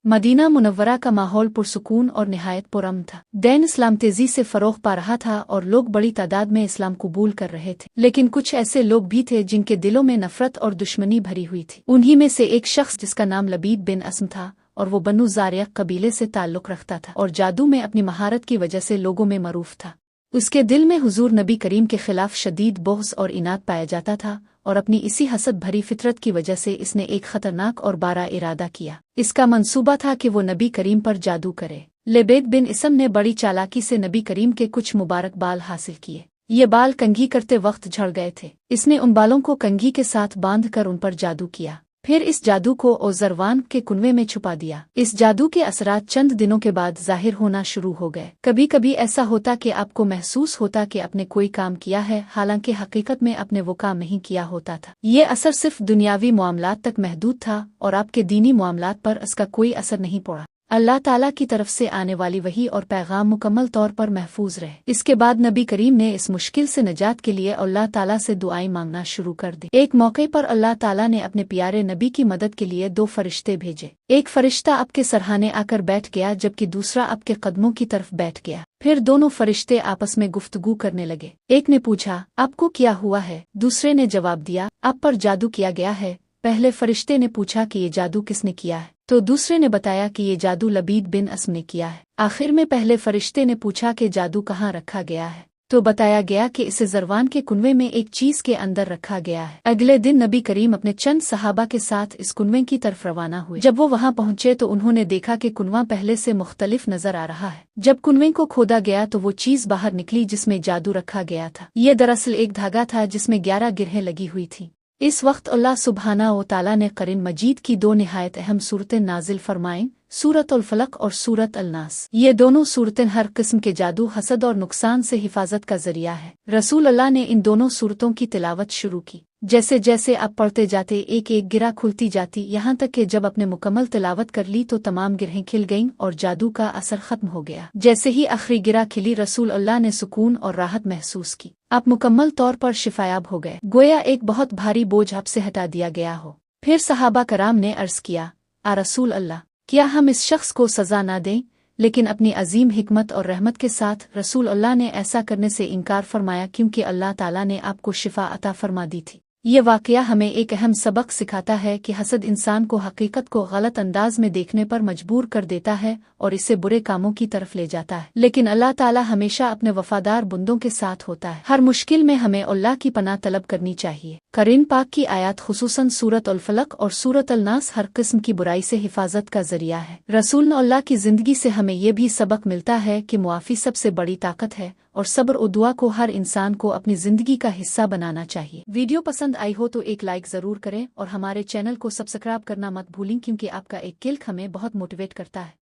Medina Munawwara का माहौल पुरसुकून और निहायत पुरअमन था। दीन इस्लाम तेजी से फरोग पा रहा था और लोग बड़ी तादाद में इस्लाम कबूल कर रहे थे। लेकिन कुछ ऐसे लोग भी थे जिनके दिलों में नफरत और दुश्मनी भरी हुई थी। उन्हीं में से एक शख्स जिसका नाम लबीद बिन असम था और वो बनु ज़ारिया कबीले से ताल्लुक़ रखता था और जादू में अपनी महारत की वजह से लोगों में मरूफ था। उसके दिल में हुजूर नबी करीम के खिलाफ शदीद बोहस और इनाद पाया जाता था और अपनी इसी हसद भरी फितरत की वजह से इसने एक खतरनाक और बारा इरादा किया। इसका मंसूबा था कि वो नबी करीम पर जादू करे। लबीद बिन इसम ने बड़ी चालाकी से नबी करीम के कुछ मुबारक बाल हासिल किए। ये बाल कंघी करते वक्त झड़ गए थे। इसने उन बालों को कंघी के साथ बांध कर उन पर जादू किया। फिर इस जादू को ओज़रवान के कुनवे में छुपा दिया। इस जादू के असरात चंद दिनों के बाद जाहिर होना शुरू हो गए। कभी कभी ऐसा होता कि आपको महसूस होता कि आपने कोई काम किया है, हालांकि हकीकत में आपने वो काम नहीं किया होता था। ये असर सिर्फ दुनियावी मामलात तक महदूद था और आपके दीनी मामलात पर इसका कोई असर नहीं पड़ा। अल्लाह ताला की तरफ से आने वाली वही और पैगाम मुकम्मल तौर पर महफूज रहे। इसके बाद नबी करीम ने इस मुश्किल से निजात के लिए अल्लाह ताला से दुआएं मांगना शुरू कर दी। एक मौके पर अल्लाह ताला ने अपने प्यारे नबी की मदद के लिए 2 फरिश्ते भेजे। एक फरिश्ता आपके सरहाने आकर बैठ गया जबकि दूसरा आपके कदमों की तरफ बैठ गया। फिर दोनों फरिश्ते आपस में गुफ्तगू करने लगे। एक ने पूछा, आपको क्या हुआ है? दूसरे ने जवाब दिया, आप पर जादू किया गया है। पहले फरिश्ते ने पूछा कि ये जादू किसने किया है, तो दूसरे ने बताया कि ये जादू लबीद बिन असम ने किया है। आखिर में पहले फरिश्ते ने पूछा कि जादू कहाँ रखा गया है, तो बताया गया कि इसे ज़रवान के कुनवे में एक चीज के अंदर रखा गया है। अगले दिन नबी करीम अपने चंद सहाबा के साथ इस कुनवे की तरफ रवाना हुए। जब वो वहां पहुंचे तो उन्होंने देखा कि कुनवा पहले से मुख्तलिफ नजर आ रहा है। जब कुनवे को खोदा गया तो वो चीज बाहर निकली जिसमें जादू रखा गया था। ये दरअसल एक धागा था जिसमें 11 गिरहें लगी हुई थी। इस वक्त अल्लाह सुब्हाना व तआला ने कुरान मजीद की 2 निहायत अहम सूरतें नाजिल फरमाईं, सूरत अल फलक और सूरत अल नास। ये दोनों सूरतें हर किस्म के जादू, हसद और नुकसान से हिफाजत का जरिया है। रसूल अल्लाह ने इन दोनों सूरतों की तिलावत शुरू की। जैसे जैसे आप पढ़ते जाते एक एक गिरह खुलती जाती, यहाँ तक कि जब आपने मुकम्मल तिलावत कर ली तो तमाम गिरहें खिल गईं और जादू का असर खत्म हो गया। जैसे ही आखिरी गिरह खिली रसूल अल्लाह ने सुकून और राहत महसूस की। आप मुकम्मल तौर पर शिफायाब हो गए, गोया एक बहुत भारी बोझ आपसे हटा दिया गया हो। फिर सहाबा कराम ने अर्ज किया, आ रसूल अल्लाह, क्या हम इस शख्स को सजा ना दें? लेकिन अपनी अजीम हिकमत और रहमत के साथ रसूल अल्लाह ने ऐसा करने से इनकार फरमाया क्योंकि अल्लाह ताला ने आपको शिफा अता फरमा दी थी। ये वाकया हमें एक अहम सबक सिखाता है कि हसद इंसान को हकीकत को गलत अंदाज में देखने पर मजबूर कर देता है और इससे बुरे कामों की तरफ ले जाता है। लेकिन अल्लाह ताला हमेशा अपने वफादार बंदों के साथ होता है। हर मुश्किल में हमें अल्लाह की पनाह तलब करनी चाहिए। कुरान पाक की आयत खुसूसन सूरत अल फलक और सूरत अल नास हर किस्म की बुराई से हिफाजत का जरिया है। रसूल अल्लाह की जिंदगी से हमें यह भी सबक मिलता है कि मुआफ़ी सबसे बड़ी ताकत है और सब्र और दुआ को हर इंसान को अपनी जिंदगी का हिस्सा बनाना चाहिए। वीडियो पसंद आई हो तो एक लाइक जरूर करें और हमारे चैनल को सब्सक्राइब करना मत भूलें क्योंकि आपका एक क्लिक हमें बहुत मोटिवेट करता है।